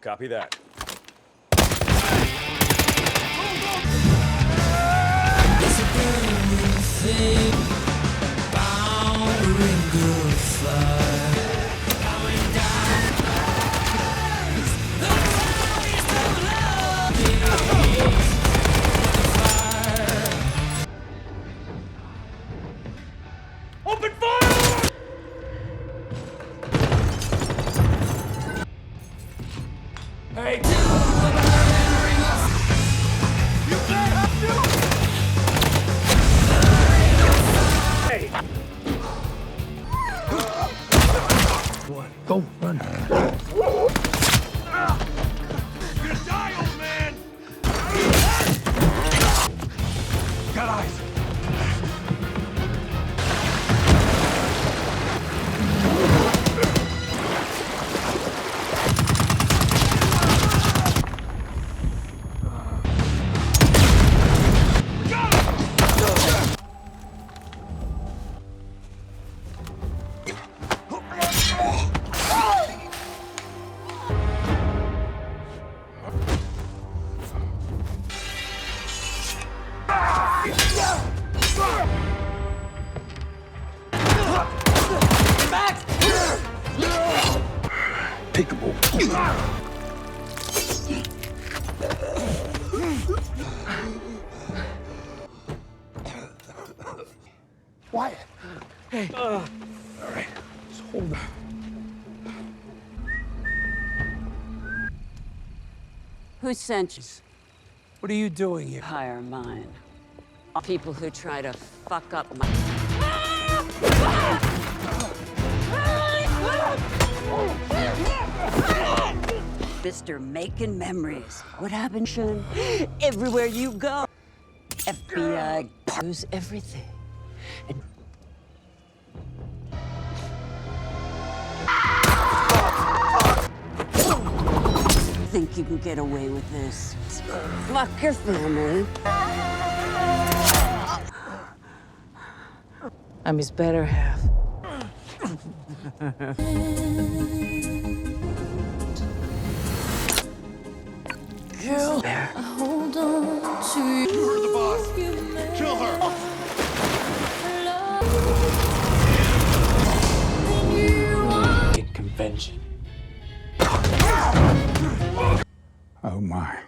Copy that. It's a burning thing, powering good fire, going down. The fires of love is fire. Open fire! Hey, Hey! Go, run. You die, old man! Got eyes! Peekaboo. Wyatt. Hey. All right. Just hold on. Who sent you? What are you doing here? Hire mine. People who try to fuck up my... Mr. Making Memories. What happened, Sean? Everywhere you go. FBI knows everything. And think you can get away with this? Fuck your family. I'm his better half. Girl, hold on to you. You heard the boss. Kill her! In convention. Oh my.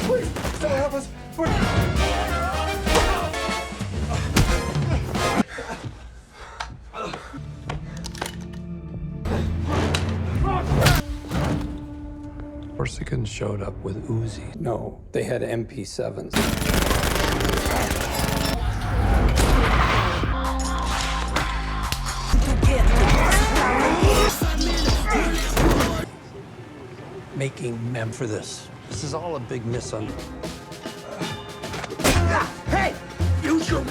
Please, don't help us! Corsicans showed up with Uzis. No, they had MP7s. Making mem for this. This is all a big misunderstanding. Hey! Use your...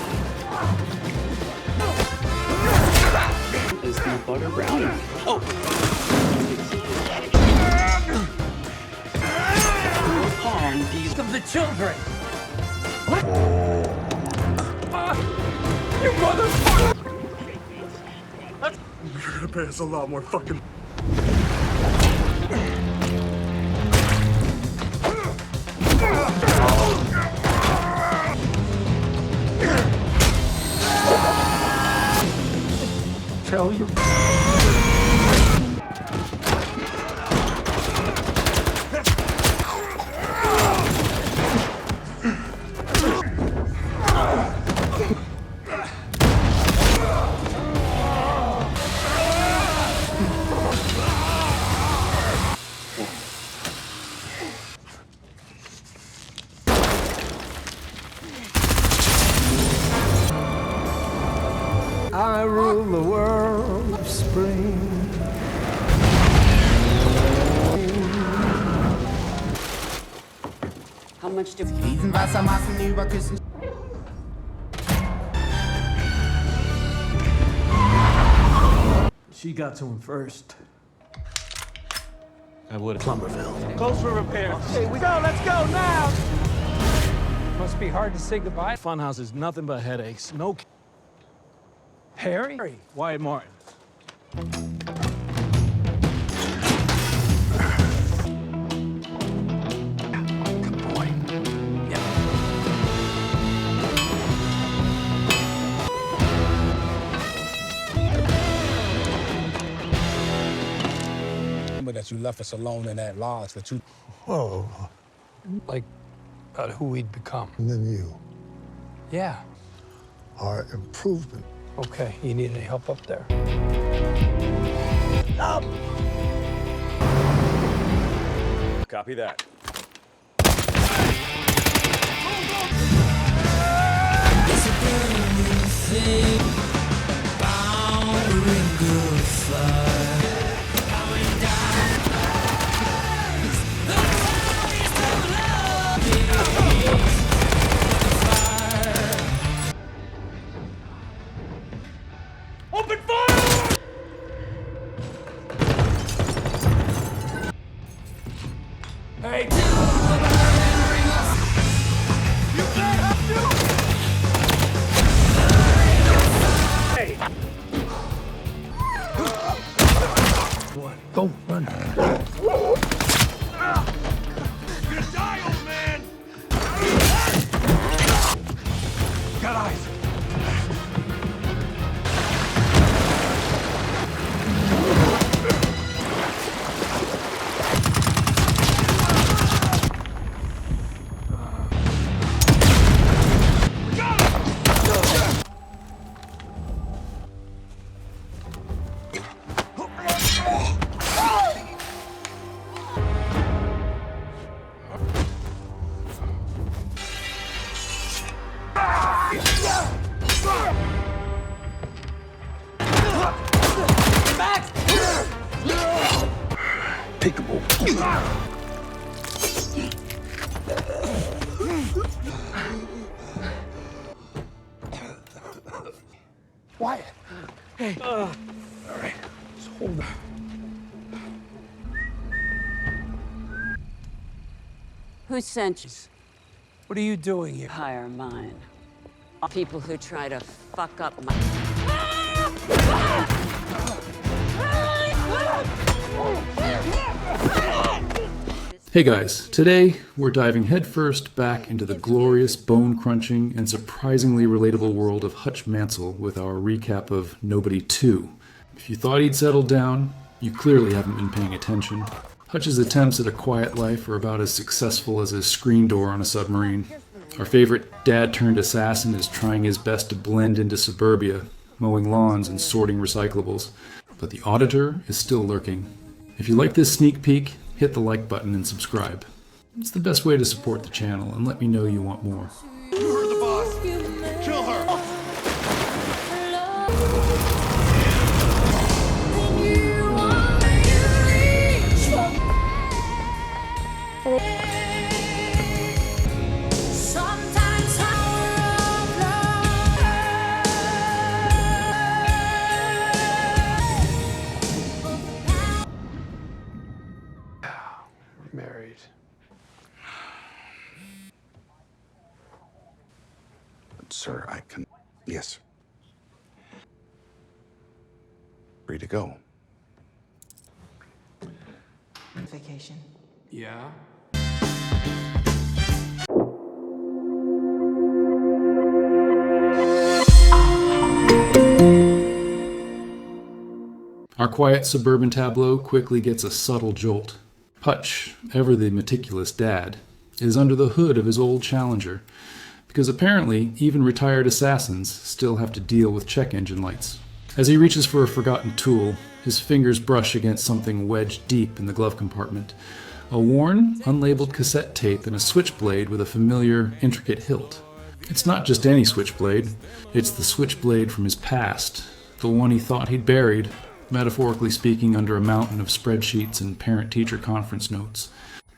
Is the butter brownie? Oh! Harm these Of the children! What? You motherfucker! You're gonna pay us a lot more fucking... Tell you. I rule the world of spring. How much do... Riesenwassermassen über Küsten. She got to him first. I would have. Plumberville. Close for repairs. Hey, we go. Let's go now. Must be hard to say goodbye. Funhouse is nothing but headaches. No. Harry? Wyatt Martin. me that you left us alone in that lodge for 2. Whoa. Like, about who we'd become. And then you. Yeah. Our improvement. Okay, you need any help up there? Copy that. It's a burning thing, bound in good fire. Going down. The forest of love is fire. Open fire! Hey, to the burning ring of You can't have you! Hey! Don't run. You're gonna die, old man! Got eyes! Take the ball. Wyatt. Hey. All right. Just hold on. Who sent you? What are you doing here? Hire mine. People who try to fuck up my... Hey guys, today we're diving headfirst back into the glorious, bone-crunching, and surprisingly relatable world of Hutch Mansell with our recap of Nobody 2. If you thought he'd settled down, you clearly haven't been paying attention. Hutch's attempts at a quiet life are about as successful as a screen door on a submarine. Our favorite dad-turned-assassin is trying his best to blend into suburbia, mowing lawns and sorting recyclables. But the auditor is still lurking. If you like this sneak peek, hit the like button and subscribe. It's the best way to support the channel, and let me know you want more. You heard the boss! Kill her! sometimes We're married. Sir, I can... Yes. Free to go. Vacation. Yeah? Our quiet suburban tableau quickly gets a subtle jolt. Hutch, ever the meticulous dad, is under the hood of his old Challenger, because apparently even retired assassins still have to deal with check engine lights. As he reaches for a forgotten tool, his fingers brush against something wedged deep in the glove compartment. A worn, unlabeled cassette tape and a switchblade with a familiar, intricate hilt. It's not just any switchblade, it's the switchblade from his past, the one he thought he'd buried, metaphorically speaking, under a mountain of spreadsheets and parent-teacher conference notes.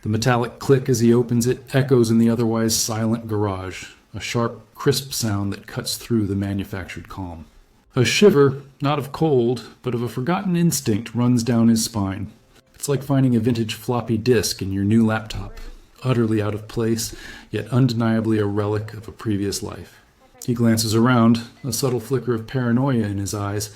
The metallic click as he opens it echoes in the otherwise silent garage, a sharp, crisp sound that cuts through the manufactured calm. A shiver, not of cold, but of a forgotten instinct, runs down his spine. It's like finding a vintage floppy disk in your new laptop, utterly out of place, yet undeniably a relic of a previous life. He glances around, a subtle flicker of paranoia in his eyes,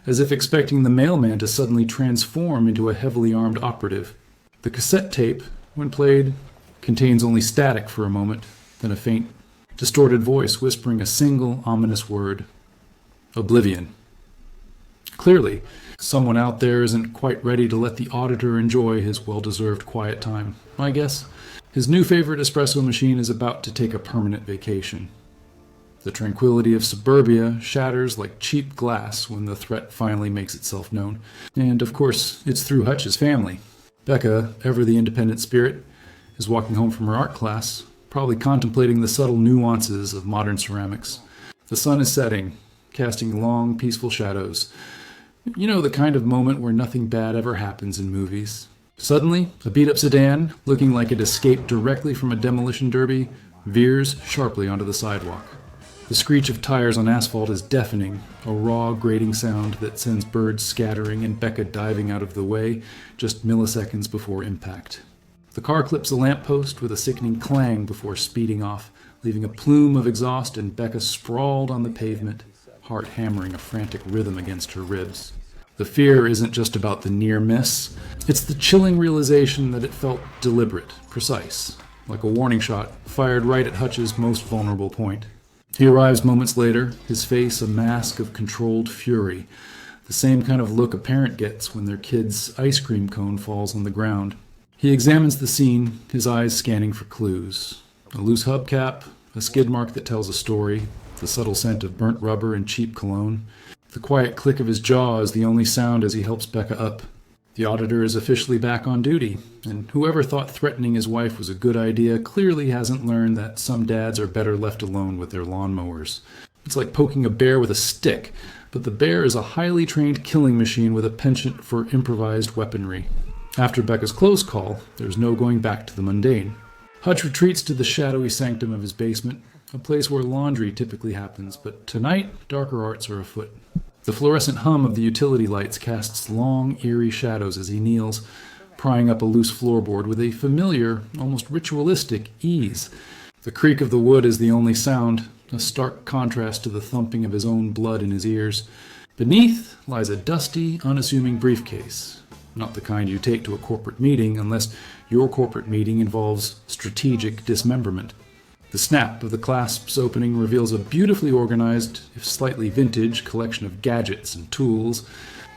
as if expecting the mailman to suddenly transform into a heavily armed operative. The cassette tape, when played, contains only static for a moment, then a faint, distorted voice whispering a single ominous word. Oblivion. Clearly, someone out there isn't quite ready to let the auditor enjoy his well-deserved quiet time, I guess. His new favorite espresso machine is about to take a permanent vacation. The tranquility of suburbia shatters like cheap glass when the threat finally makes itself known. And, of course, it's through Hutch's family. Becca, ever the independent spirit, is walking home from her art class, probably contemplating the subtle nuances of modern ceramics. The sun is setting, casting long, peaceful shadows. You know, the kind of moment where nothing bad ever happens in movies. Suddenly, a beat-up sedan, looking like it escaped directly from a demolition derby, veers sharply onto the sidewalk. The screech of tires on asphalt is deafening, a raw, grating sound that sends birds scattering and Becca diving out of the way just milliseconds before impact. The car clips a lamppost with a sickening clang before speeding off, leaving a plume of exhaust and Becca sprawled on the pavement, heart hammering a frantic rhythm against her ribs. The fear isn't just about the near miss. It's the chilling realization that it felt deliberate, precise, like a warning shot fired right at Hutch's most vulnerable point. He arrives moments later, his face a mask of controlled fury, the same kind of look a parent gets when their kid's ice cream cone falls on the ground. He examines the scene, his eyes scanning for clues. A loose hubcap, a skid mark that tells a story, the subtle scent of burnt rubber and cheap cologne. The quiet click of his jaw is the only sound as he helps Becca up. The auditor is officially back on duty, and whoever thought threatening his wife was a good idea clearly hasn't learned that some dads are better left alone with their lawnmowers. It's like poking a bear with a stick, but the bear is a highly trained killing machine with a penchant for improvised weaponry. After Becca's close call, there's no going back to the mundane. Hutch retreats to the shadowy sanctum of his basement, a place where laundry typically happens, but tonight, darker arts are afoot. The fluorescent hum of the utility lights casts long, eerie shadows as he kneels, prying up a loose floorboard with a familiar, almost ritualistic ease. The creak of the wood is the only sound, a stark contrast to the thumping of his own blood in his ears. Beneath lies a dusty, unassuming briefcase, not the kind you take to a corporate meeting unless your corporate meeting involves strategic dismemberment. The snap of the clasp's opening reveals a beautifully organized, if slightly vintage, collection of gadgets and tools.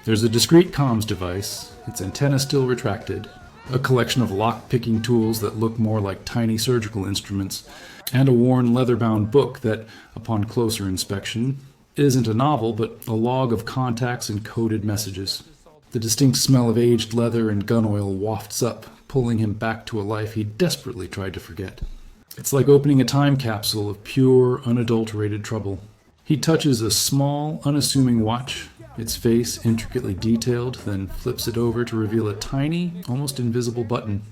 There's a discreet comms device, its antenna still retracted, a collection of lock-picking tools that look more like tiny surgical instruments, and a worn leather-bound book that, upon closer inspection, isn't a novel but a log of contacts and coded messages. The distinct smell of aged leather and gun oil wafts up, pulling him back to a life he desperately tried to forget. It's like opening a time capsule of pure, unadulterated trouble. He touches a small, unassuming watch, its face intricately detailed, then flips it over to reveal a tiny, almost invisible button.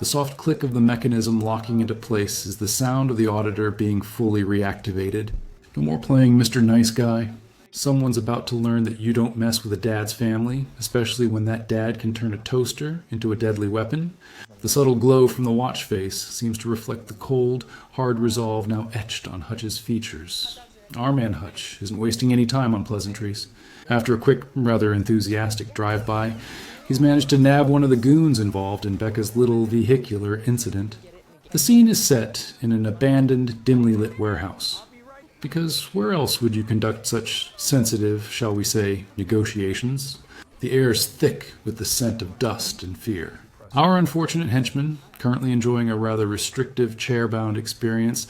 The soft click of the mechanism locking into place is the sound of the auditor being fully reactivated. No more playing Mr. Nice Guy. Someone's about to learn that you don't mess with a dad's family, especially when that dad can turn a toaster into a deadly weapon. The subtle glow from the watch face seems to reflect the cold, hard resolve now etched on Hutch's features. Our man Hutch isn't wasting any time on pleasantries. After a quick, rather enthusiastic drive-by, he's managed to nab one of the goons involved in Becca's little vehicular incident. The scene is set in an abandoned, dimly lit warehouse. Because where else would you conduct such sensitive, shall we say, negotiations? The air is thick with the scent of dust and fear. Our unfortunate henchman, currently enjoying a rather restrictive chair-bound experience,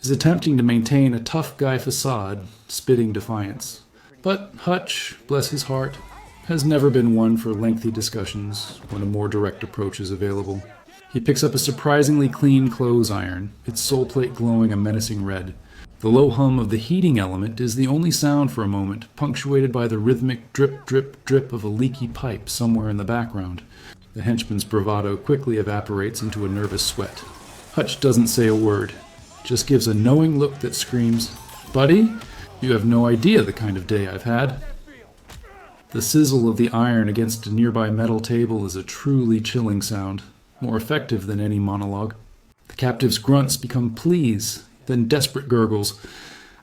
is attempting to maintain a tough guy facade, spitting defiance. But Hutch, bless his heart, has never been one for lengthy discussions when a more direct approach is available. He picks up a surprisingly clean clothes iron, its sole plate glowing a menacing red. The low hum of the heating element is the only sound for a moment, punctuated by the rhythmic drip, drip, drip of a leaky pipe somewhere in the background. The henchman's bravado quickly evaporates into a nervous sweat. Hutch doesn't say a word, just gives a knowing look that screams, "Buddy, you have no idea the kind of day I've had." The sizzle of the iron against a nearby metal table is a truly chilling sound, more effective than any monologue. The captive's grunts become pleas, then desperate gurgles,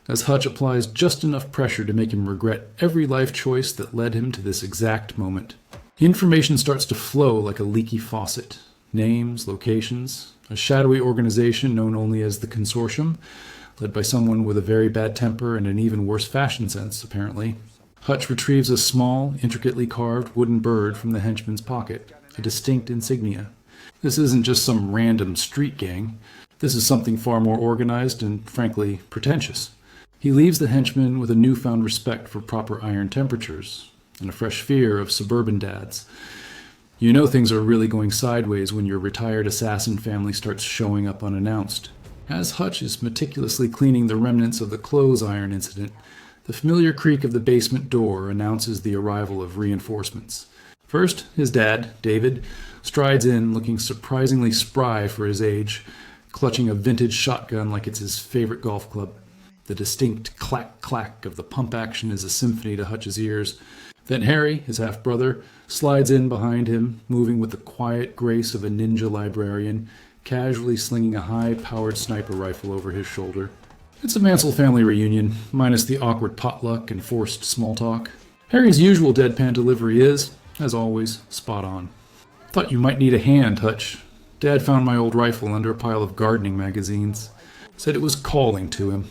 as Hutch applies just enough pressure to make him regret every life choice that led him to this exact moment. Information starts to flow like a leaky faucet. Names, locations, a shadowy organization known only as the Consortium, led by someone with a very bad temper and an even worse fashion sense, apparently. Hutch retrieves a small, intricately carved wooden bird from the henchman's pocket, a distinct insignia. This isn't just some random street gang. This is something far more organized and, frankly, pretentious. He leaves the henchman with a newfound respect for proper iron temperatures and a fresh fear of suburban dads. You know things are really going sideways when your retired assassin family starts showing up unannounced. As Hutch is meticulously cleaning the remnants of the clothes iron incident, the familiar creak of the basement door announces the arrival of reinforcements. First, his dad, David, strides in looking surprisingly spry for his age, clutching a vintage shotgun like it's his favorite golf club. The distinct clack-clack of the pump action is a symphony to Hutch's ears. Then Harry, his half-brother, slides in behind him, moving with the quiet grace of a ninja librarian, casually slinging a high-powered sniper rifle over his shoulder. It's a Mansell family reunion, minus the awkward potluck and forced small talk. Harry's usual deadpan delivery is, as always, spot on. Thought you might need a hand, Hutch. Dad found my old rifle under a pile of gardening magazines. Said it was calling to him.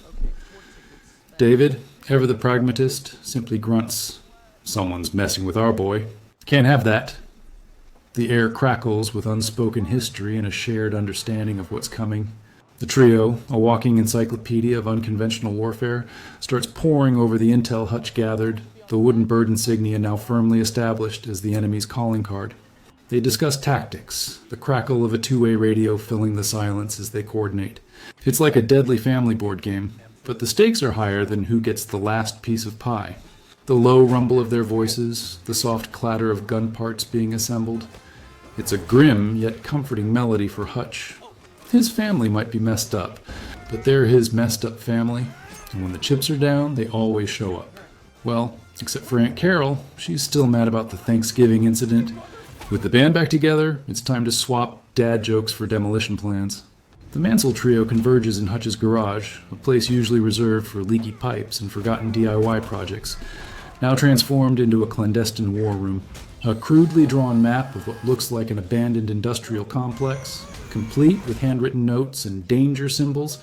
David, ever the pragmatist, simply grunts. Someone's messing with our boy. Can't have that. The air crackles with unspoken history and a shared understanding of what's coming. The trio, a walking encyclopedia of unconventional warfare, starts poring over the intel Hutch gathered, the wooden bird insignia now firmly established as the enemy's calling card. They discuss tactics, the crackle of a two-way radio filling the silence as they coordinate. It's like a deadly family board game, but the stakes are higher than who gets the last piece of pie. The low rumble of their voices, the soft clatter of gun parts being assembled. It's a grim yet comforting melody for Hutch. His family might be messed up, but they're his messed up family, and when the chips are down, they always show up. Well, except for Aunt Carol, she's still mad about the Thanksgiving incident. With the band back together, it's time to swap dad jokes for demolition plans. The Mansell trio converges in Hutch's garage, a place usually reserved for leaky pipes and forgotten DIY projects, now transformed into a clandestine war room. A crudely drawn map of what looks like an abandoned industrial complex, complete with handwritten notes and danger symbols,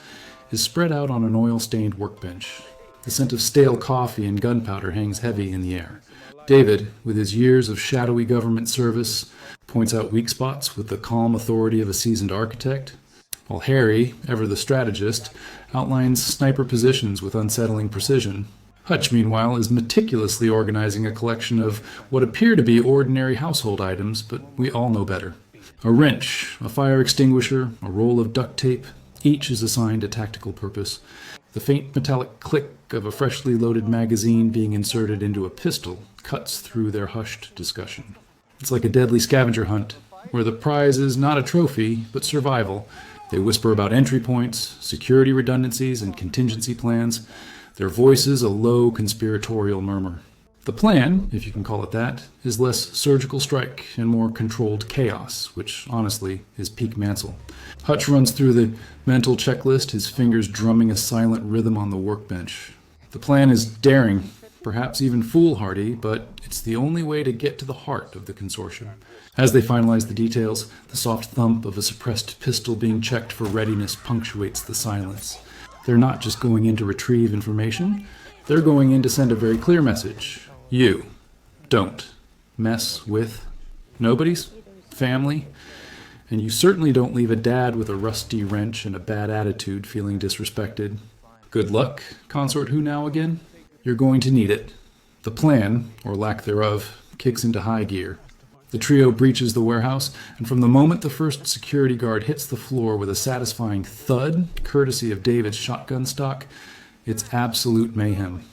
is spread out on an oil-stained workbench. The scent of stale coffee and gunpowder hangs heavy in the air. David, with his years of shadowy government service, points out weak spots with the calm authority of a seasoned architect, while Harry, ever the strategist, outlines sniper positions with unsettling precision. Hutch, meanwhile, is meticulously organizing a collection of what appear to be ordinary household items, but we all know better. A wrench, a fire extinguisher, a roll of duct tape, each is assigned a tactical purpose. The faint metallic click of a freshly loaded magazine being inserted into a pistol cuts through their hushed discussion. It's like a deadly scavenger hunt, where the prize is not a trophy, but survival. They whisper about entry points, security redundancies, and contingency plans, their voices a low conspiratorial murmur. The plan, if you can call it that, is less surgical strike and more controlled chaos, which, honestly, is peak Mansell. Hutch runs through the mental checklist, his fingers drumming a silent rhythm on the workbench. The plan is daring, perhaps even foolhardy, but it's the only way to get to the heart of the consortium. As they finalize the details, the soft thump of a suppressed pistol being checked for readiness punctuates the silence. They're not just going in to retrieve information, they're going in to send a very clear message. You don't mess with nobody's family, and you certainly don't leave a dad with a rusty wrench and a bad attitude feeling disrespected. Good luck, Consort Who Now again? You're going to need it. The plan, or lack thereof, kicks into high gear. The trio breaches the warehouse, and from the moment the first security guard hits the floor with a satisfying thud, courtesy of David's shotgun stock, it's absolute mayhem.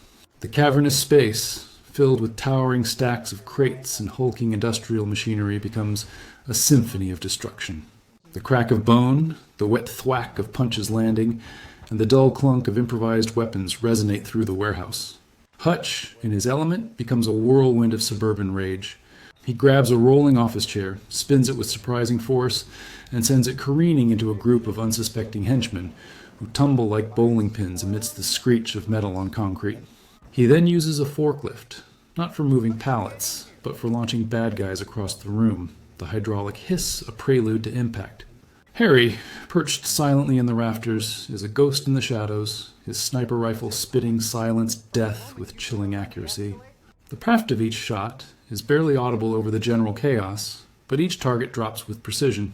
The cavernous space, filled with towering stacks of crates and hulking industrial machinery, becomes a symphony of destruction. The crack of bone, the wet thwack of punches landing, and the dull clunk of improvised weapons resonate through the warehouse. Hutch, in his element, becomes a whirlwind of suburban rage. He grabs a rolling office chair, spins it with surprising force, and sends it careening into a group of unsuspecting henchmen, who tumble like bowling pins amidst the screech of metal on concrete. He then uses a forklift, not for moving pallets, but for launching bad guys across the room, the hydraulic hiss a prelude to impact. Harry, perched silently in the rafters, is a ghost in the shadows, his sniper rifle spitting silenced death with chilling accuracy. The craft of each shot is barely audible over the general chaos, but each target drops with precision.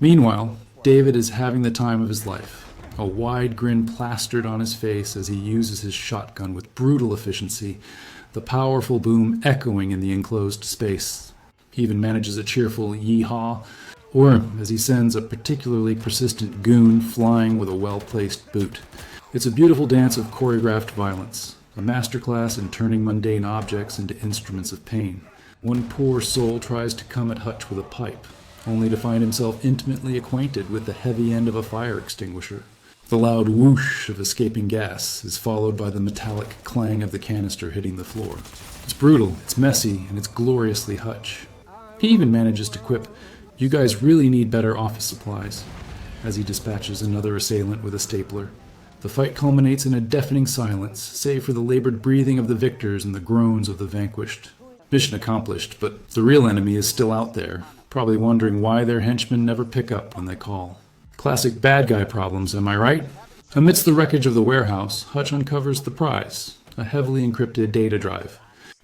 Meanwhile, David is having the time of his life, a wide grin plastered on his face as he uses his shotgun with brutal efficiency, the powerful boom echoing in the enclosed space. He even manages a cheerful yee-haw, or as he sends a particularly persistent goon flying with a well-placed boot. It's a beautiful dance of choreographed violence, a masterclass in turning mundane objects into instruments of pain. One poor soul tries to come at Hutch with a pipe, only to find himself intimately acquainted with the heavy end of a fire extinguisher. The loud whoosh of escaping gas is followed by the metallic clang of the canister hitting the floor. It's brutal, it's messy, and it's gloriously Hutch. He even manages to quip, "You guys really need better office supplies," as he dispatches another assailant with a stapler. The fight culminates in a deafening silence, save for the labored breathing of the victors and the groans of the vanquished. Mission accomplished, but the real enemy is still out there, probably wondering why their henchmen never pick up when they call. Classic bad guy problems, am I right? Amidst the wreckage of the warehouse, Hutch uncovers the prize, a heavily encrypted data drive.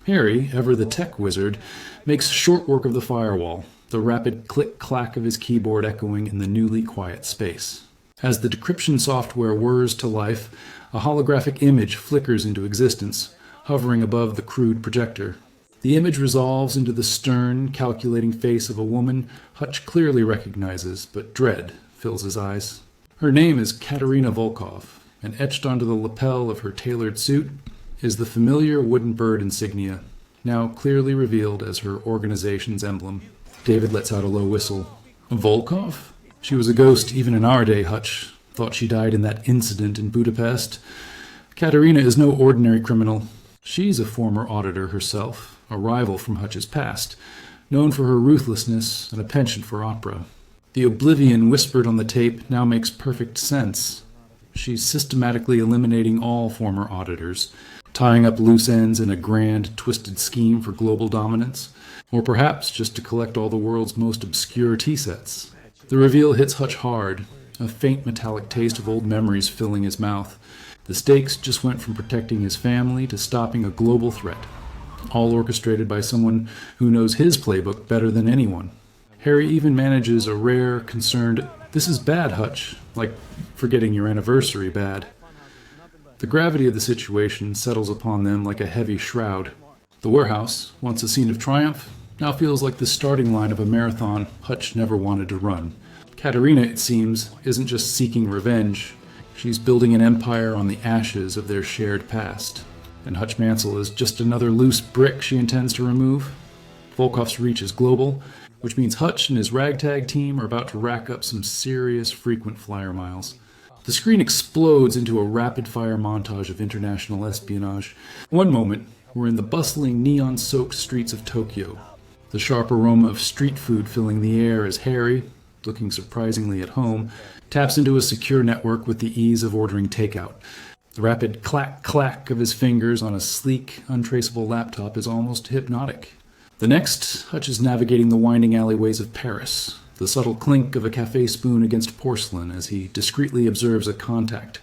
Harry, ever the tech wizard, makes short work of the firewall, the rapid click-clack of his keyboard echoing in the newly quiet space. As the decryption software whirs to life, a holographic image flickers into existence, hovering above the crude projector. The image resolves into the stern, calculating face of a woman Hutch clearly recognizes, but dread fills his eyes. Her name is Katerina Volkov, and etched onto the lapel of her tailored suit is the familiar wooden bird insignia, now clearly revealed as her organization's emblem. David lets out a low whistle. Volkov? She was a ghost even in our day, Hutch. Thought she died in that incident in Budapest. Katerina is no ordinary criminal. She's a former auditor herself, a rival from Hutch's past, known for her ruthlessness and a penchant for opera. The oblivion whispered on the tape now makes perfect sense. She's systematically eliminating all former auditors, tying up loose ends in a grand, twisted scheme for global dominance, or perhaps just to collect all the world's most obscure tea sets. The reveal hits Hutch hard, a faint metallic taste of old memories filling his mouth. The stakes just went from protecting his family to stopping a global threat, all orchestrated by someone who knows his playbook better than anyone. Harry even manages a rare, concerned, "This is bad, Hutch," like forgetting your anniversary bad. The gravity of the situation settles upon them like a heavy shroud. The warehouse, once a scene of triumph, now feels like the starting line of a marathon Hutch never wanted to run. Katerina, it seems, isn't just seeking revenge. She's building an empire on the ashes of their shared past. And Hutch Mansell is just another loose brick she intends to remove. Volkov's reach is global, which means Hutch and his ragtag team are about to rack up some serious frequent flyer miles. The screen explodes into a rapid-fire montage of international espionage. One moment, we're in the bustling, neon-soaked streets of Tokyo. The sharp aroma of street food filling the air as Harry, looking surprisingly at home, taps into a secure network with the ease of ordering takeout. The rapid clack-clack of his fingers on a sleek, untraceable laptop is almost hypnotic. The next, Hutch is navigating the winding alleyways of Paris, the subtle clink of a cafe spoon against porcelain as he discreetly observes a contact,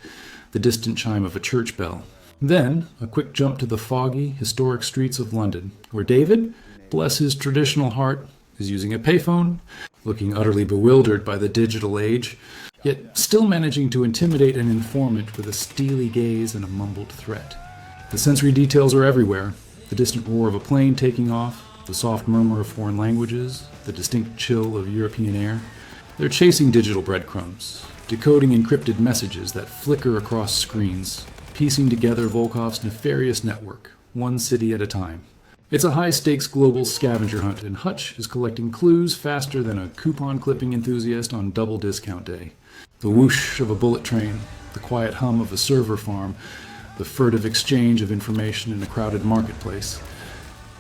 the distant chime of a church bell. Then, a quick jump to the foggy, historic streets of London, where David, bless his traditional heart, is using a payphone, looking utterly bewildered by the digital age, yet still managing to intimidate an informant with a steely gaze and a mumbled threat. The sensory details are everywhere, the distant roar of a plane taking off, the soft murmur of foreign languages, the distinct chill of European air. They're chasing digital breadcrumbs, decoding encrypted messages that flicker across screens, piecing together Volkov's nefarious network, one city at a time. It's a high-stakes global scavenger hunt, and Hutch is collecting clues faster than a coupon-clipping enthusiast on double discount day. The whoosh of a bullet train, the quiet hum of a server farm, the furtive exchange of information in a crowded marketplace.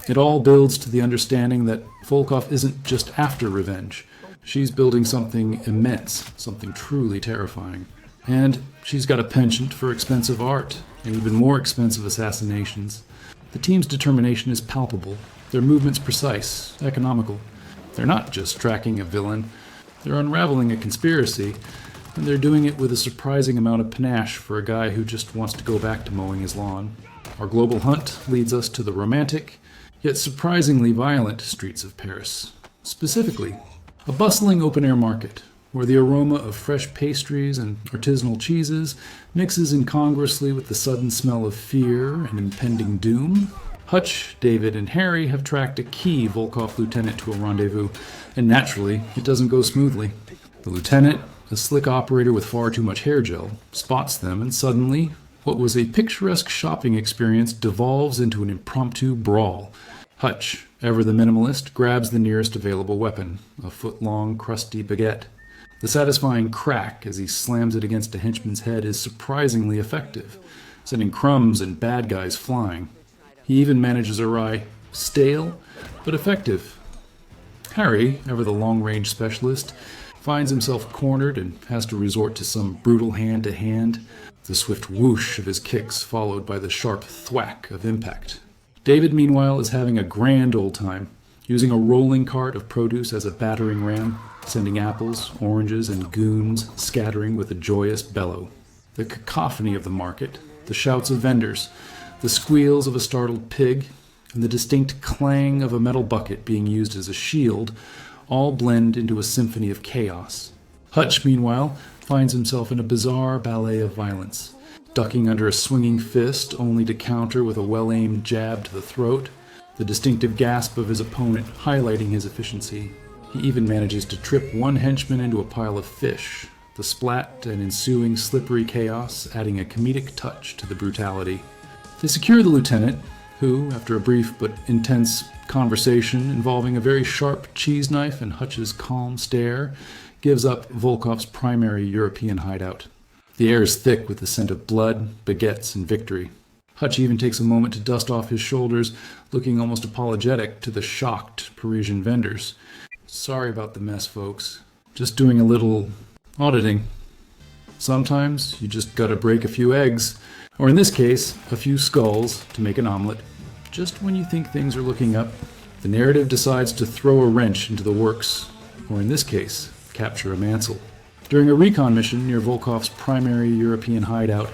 It all builds to the understanding that Volkov isn't just after revenge. She's building something immense, something truly terrifying. And she's got a penchant for expensive art, and even more expensive assassinations. The team's determination is palpable, their movements precise, economical. They're not just tracking a villain, they're unraveling a conspiracy, and they're doing it with a surprising amount of panache for a guy who just wants to go back to mowing his lawn. Our global hunt leads us to the romantic, yet surprisingly violent streets of Paris. Specifically, a bustling open-air market, where the aroma of fresh pastries and artisanal cheeses mixes incongruously with the sudden smell of fear and impending doom. Hutch, David, and Harry have tracked a key Volkov lieutenant to a rendezvous, and naturally, it doesn't go smoothly. The lieutenant, a slick operator with far too much hair gel, spots them, and suddenly, what was a picturesque shopping experience devolves into an impromptu brawl. Hutch, ever the minimalist, grabs the nearest available weapon, a foot-long, crusty baguette. The satisfying crack as he slams it against a henchman's head is surprisingly effective, sending crumbs and bad guys flying. He even manages a wry, stale, but effective. Harry, ever the long-range specialist, finds himself cornered and has to resort to some brutal hand-to-hand, the swift whoosh of his kicks followed by the sharp thwack of impact. David, meanwhile, is having a grand old time, using a rolling cart of produce as a battering ram, sending apples, oranges, and goons scattering with a joyous bellow. The cacophony of the market, the shouts of vendors, the squeals of a startled pig, and the distinct clang of a metal bucket being used as a shield all blend into a symphony of chaos. Hutch, meanwhile, finds himself in a bizarre ballet of violence, ducking under a swinging fist only to counter with a well-aimed jab to the throat, the distinctive gasp of his opponent highlighting his efficiency. He even manages to trip one henchman into a pile of fish, the splat and ensuing slippery chaos adding a comedic touch to the brutality. They secure the lieutenant, who, after a brief but intense conversation involving a very sharp cheese knife and Hutch's calm stare, gives up Volkov's primary European hideout. The air is thick with the scent of blood, baguettes, and victory. Hutch even takes a moment to dust off his shoulders, looking almost apologetic to the shocked Parisian vendors. Sorry about the mess, folks. Just doing a little auditing. Sometimes you just gotta break a few eggs, or in this case, a few skulls to make an omelet. Just when you think things are looking up, the narrative decides to throw a wrench into the works, or in this case, capture a Mansell. During a recon mission near Volkov's primary European hideout,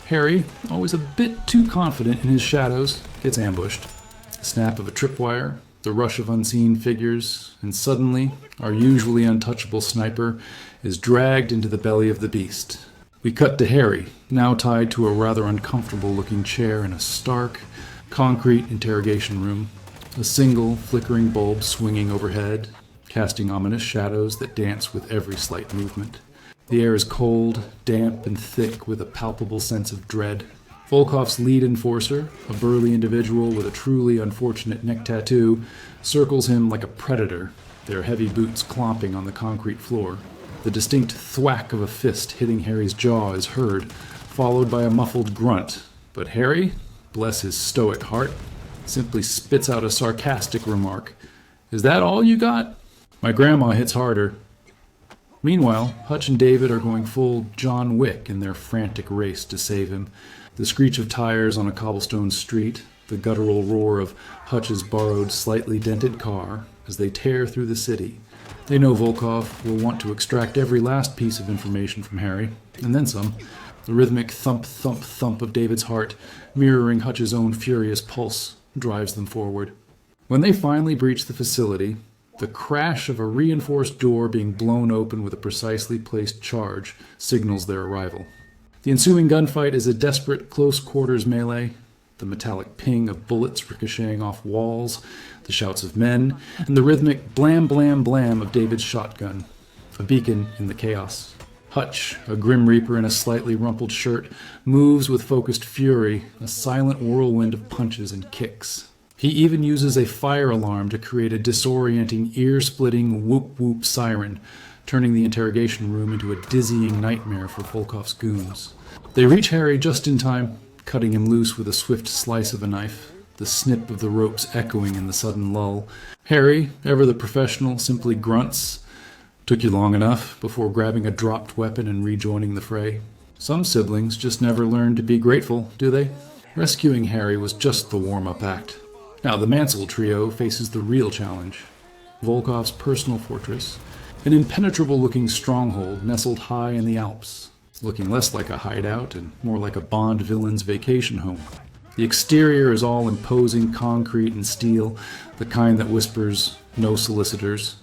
Harry, always a bit too confident in his shadows, gets ambushed. The snap of a tripwire, the rush of unseen figures, and suddenly, our usually untouchable sniper is dragged into the belly of the beast. We cut to Harry, now tied to a rather uncomfortable-looking chair in a stark, concrete interrogation room, a single flickering bulb swinging overhead, casting ominous shadows that dance with every slight movement. The air is cold, damp, and thick with a palpable sense of dread. Volkov's lead enforcer, a burly individual with a truly unfortunate neck tattoo, circles him like a predator, their heavy boots clomping on the concrete floor. The distinct thwack of a fist hitting Harry's jaw is heard, followed by a muffled grunt, but Harry, bless his stoic heart, simply spits out a sarcastic remark. "Is that all you got? My grandma hits harder." Meanwhile, Hutch and David are going full John Wick in their frantic race to save him. The screech of tires on a cobblestone street, the guttural roar of Hutch's borrowed, slightly dented car as they tear through the city. They know Volkov will want to extract every last piece of information from Harry, and then some. The rhythmic thump, thump, thump of David's heart, mirroring Hutch's own furious pulse, drives them forward. When they finally breach the facility, the crash of a reinforced door being blown open with a precisely placed charge signals their arrival. The ensuing gunfight is a desperate close-quarters melee, the metallic ping of bullets ricocheting off walls, the shouts of men, and the rhythmic blam blam blam of David's shotgun, a beacon in the chaos. Hutch, a grim reaper in a slightly rumpled shirt, moves with focused fury, a silent whirlwind of punches and kicks. He even uses a fire alarm to create a disorienting, ear-splitting whoop-whoop siren, turning the interrogation room into a dizzying nightmare for Volkov's goons. They reach Harry just in time, cutting him loose with a swift slice of a knife, the snip of the ropes echoing in the sudden lull. Harry, ever the professional, simply grunts. "Took you long enough," before grabbing a dropped weapon and rejoining the fray. Some siblings just never learn to be grateful, do they? Rescuing Harry was just the warm-up act. Now the Mansell trio faces the real challenge. Volkov's personal fortress, an impenetrable-looking stronghold nestled high in the Alps, looking less like a hideout and more like a Bond villain's vacation home. The exterior is all imposing concrete and steel, the kind that whispers, "No solicitors."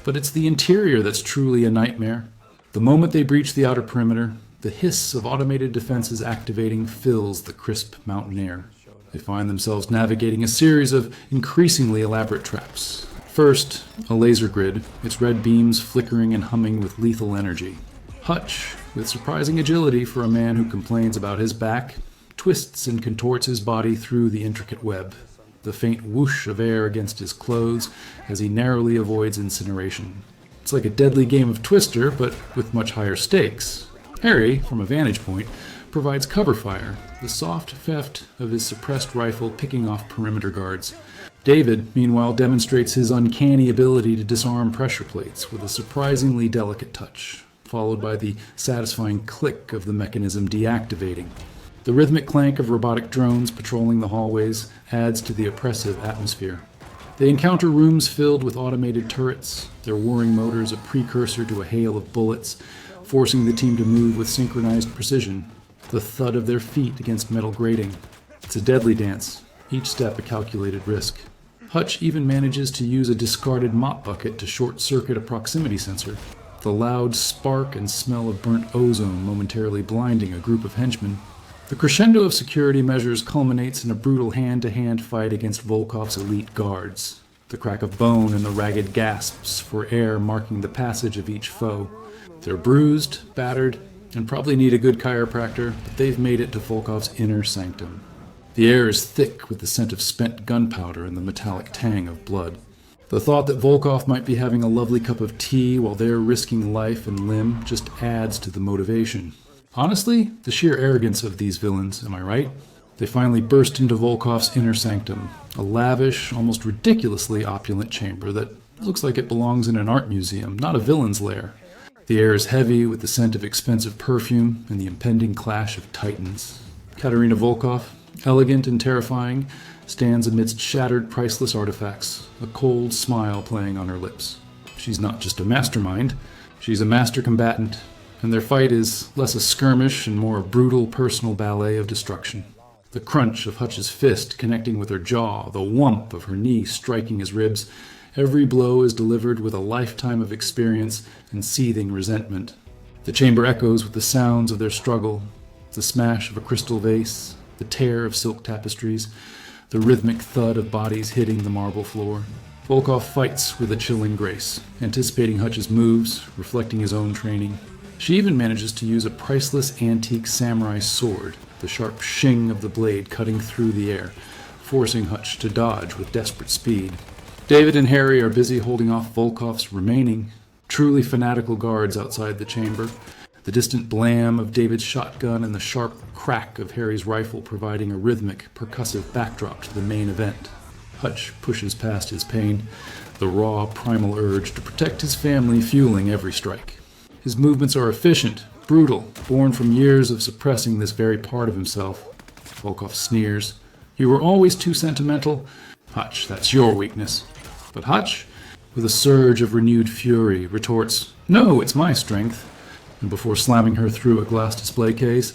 But it's the interior that's truly a nightmare. The moment they breach the outer perimeter, the hiss of automated defenses activating fills the crisp mountain air. They find themselves navigating a series of increasingly elaborate traps. First, a laser grid, its red beams flickering and humming with lethal energy. Hutch, with surprising agility for a man who complains about his back, twists and contorts his body through the intricate web, the faint whoosh of air against his clothes as he narrowly avoids incineration. It's like a deadly game of Twister, but with much higher stakes. Harry, from a vantage point, provides cover fire, the soft theft of his suppressed rifle picking off perimeter guards. David, meanwhile, demonstrates his uncanny ability to disarm pressure plates with a surprisingly delicate touch, followed by the satisfying click of the mechanism deactivating. The rhythmic clank of robotic drones patrolling the hallways adds to the oppressive atmosphere. They encounter rooms filled with automated turrets, their whirring motors a precursor to a hail of bullets, forcing the team to move with synchronized precision, the thud of their feet against metal grating. It's a deadly dance, each step a calculated risk. Hutch even manages to use a discarded mop bucket to short-circuit a proximity sensor, the loud spark and smell of burnt ozone momentarily blinding a group of henchmen. The crescendo of security measures culminates in a brutal hand-to-hand fight against Volkov's elite guards, the crack of bone and the ragged gasps for air marking the passage of each foe. They're bruised, battered, and probably need a good chiropractor, but they've made it to Volkov's inner sanctum. The air is thick with the scent of spent gunpowder and the metallic tang of blood. The thought that Volkov might be having a lovely cup of tea while they're risking life and limb just adds to the motivation. Honestly, the sheer arrogance of these villains, am I right? They finally burst into Volkov's inner sanctum, a lavish, almost ridiculously opulent chamber that looks like it belongs in an art museum, not a villain's lair. The air is heavy with the scent of expensive perfume and the impending clash of titans. Katerina Volkov, elegant and terrifying, stands amidst shattered, priceless artifacts, a cold smile playing on her lips. She's not just a mastermind, she's a master combatant, and their fight is less a skirmish and more a brutal personal ballet of destruction. The crunch of Hutch's fist connecting with her jaw, the whump of her knee striking his ribs, every blow is delivered with a lifetime of experience and seething resentment. The chamber echoes with the sounds of their struggle, the smash of a crystal vase, the tear of silk tapestries, the rhythmic thud of bodies hitting the marble floor. Volkov fights with a chilling grace, anticipating Hutch's moves, reflecting his own training. She even manages to use a priceless antique samurai sword, the sharp shing of the blade cutting through the air, forcing Hutch to dodge with desperate speed. David and Harry are busy holding off Volkov's remaining, truly fanatical guards outside the chamber, the distant blam of David's shotgun and the sharp crack of Harry's rifle providing a rhythmic, percussive backdrop to the main event. Hutch pushes past his pain, the raw, primal urge to protect his family fueling every strike. His movements are efficient, brutal, born from years of suppressing this very part of himself. Volkov sneers. "You were always too sentimental. Hutch, that's your weakness." But Hutch, with a surge of renewed fury, retorts, "No, it's my strength." And before slamming her through a glass display case,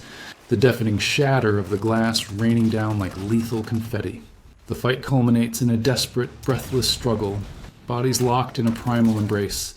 the deafening shatter of the glass raining down like lethal confetti. The fight culminates in a desperate, breathless struggle, bodies locked in a primal embrace,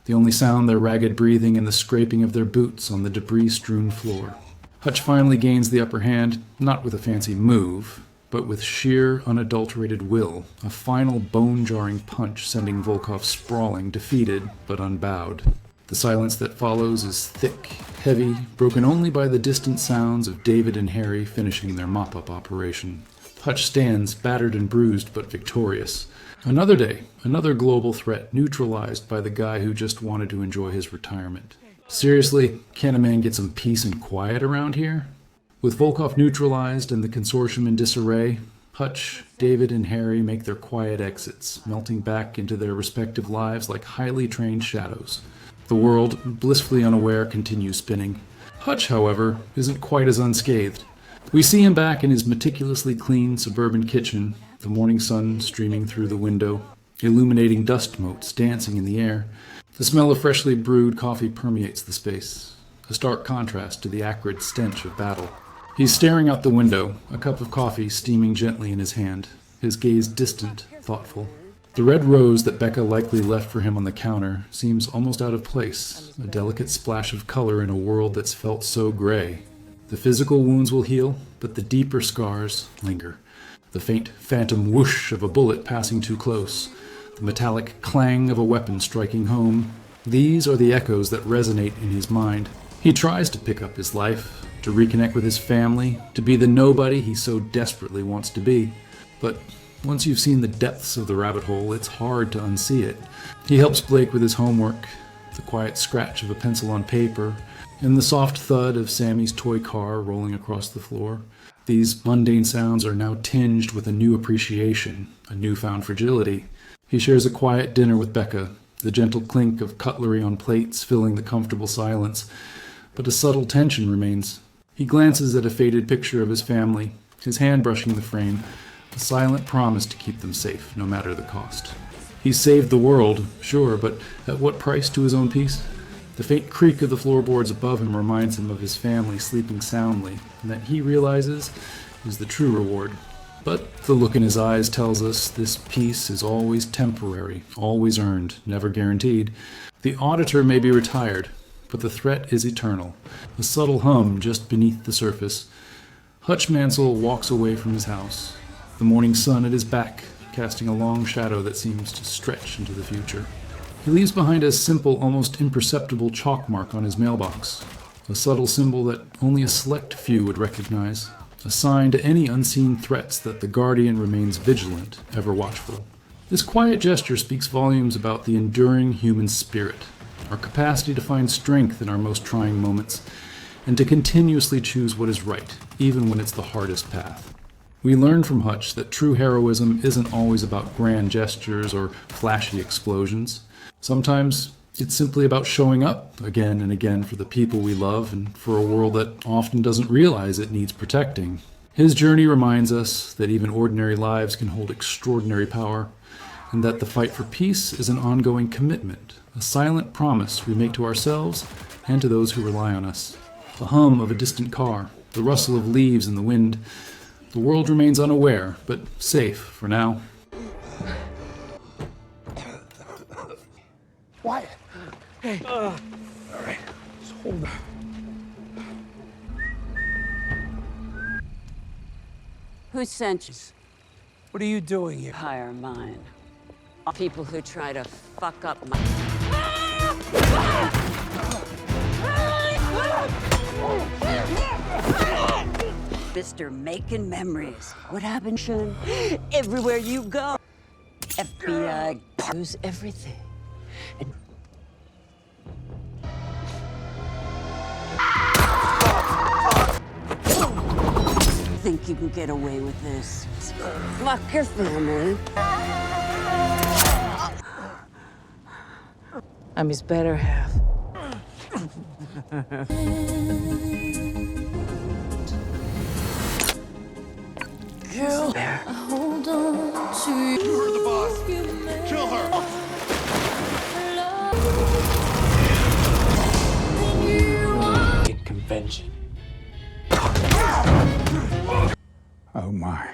the only sound their ragged breathing and the scraping of their boots on the debris-strewn floor. Hutch finally gains the upper hand, not with a fancy move, but with sheer, unadulterated will, a final bone-jarring punch sending Volkov sprawling, defeated but unbowed. The silence that follows is thick, heavy, broken only by the distant sounds of David and Harry finishing their mop-up operation. Hutch stands, battered and bruised, but victorious. Another day, another global threat neutralized by the guy who just wanted to enjoy his retirement. Seriously, can't a man get some peace and quiet around here? With Volkov neutralized and the consortium in disarray, Hutch, David, and Harry make their quiet exits, melting back into their respective lives like highly trained shadows. The world, blissfully unaware, continues spinning. Hutch, however, isn't quite as unscathed. We see him back in his meticulously clean suburban kitchen, the morning sun streaming through the window, illuminating dust motes dancing in the air. The smell of freshly brewed coffee permeates the space, a stark contrast to the acrid stench of battle. He's staring out the window, a cup of coffee steaming gently in his hand, his gaze distant, thoughtful. The red rose that Becca likely left for him on the counter seems almost out of place, a delicate splash of color in a world that's felt so gray. The physical wounds will heal, but the deeper scars linger. The faint phantom whoosh of a bullet passing too close, the metallic clang of a weapon striking home. These are the echoes that resonate in his mind. He tries to pick up his life, to reconnect with his family, to be the nobody he so desperately wants to be. But once you've seen the depths of the rabbit hole, it's hard to unsee it. He helps Blake with his homework, the quiet scratch of a pencil on paper, and the soft thud of Sammy's toy car rolling across the floor. These mundane sounds are now tinged with a new appreciation, a newfound fragility. He shares a quiet dinner with Becca, the gentle clink of cutlery on plates filling the comfortable silence, but a subtle tension remains. He glances at a faded picture of his family, his hand brushing the frame, a silent promise to keep them safe, no matter the cost. He's saved the world, sure, but at what price to his own peace? The faint creak of the floorboards above him reminds him of his family sleeping soundly, and that he realizes is the true reward. But the look in his eyes tells us this peace is always temporary, always earned, never guaranteed. The auditor may be retired, but the threat is eternal, a subtle hum just beneath the surface. Hutch Mansell walks away from his house, the morning sun at his back, casting a long shadow that seems to stretch into the future. He leaves behind a simple, almost imperceptible chalk mark on his mailbox, a subtle symbol that only a select few would recognize, a sign to any unseen threats that the Guardian remains vigilant, ever watchful. This quiet gesture speaks volumes about the enduring human spirit, our capacity to find strength in our most trying moments, and to continuously choose what is right, even when it's the hardest path. We learn from Hutch that true heroism isn't always about grand gestures or flashy explosions. Sometimes it's simply about showing up again and again for the people we love and for a world that often doesn't realize it needs protecting. His journey reminds us that even ordinary lives can hold extraordinary power, and that the fight for peace is an ongoing commitment, a silent promise we make to ourselves and to those who rely on us. The hum of a distant car, the rustle of leaves in the wind. The world remains unaware, but safe for now. Wyatt. Hey. All right. Just hold on. Who sent you? What are you doing here? Hire mine. People who try to fuck up my... Mr. Making Memories. What happened, Sean? Everywhere you go. FBI knows everything. And... think you can get away with this? Fuck your family. I'm his better half. Kill her. Hold on to you. You heard the boss. Kill her. Convention. Oh my.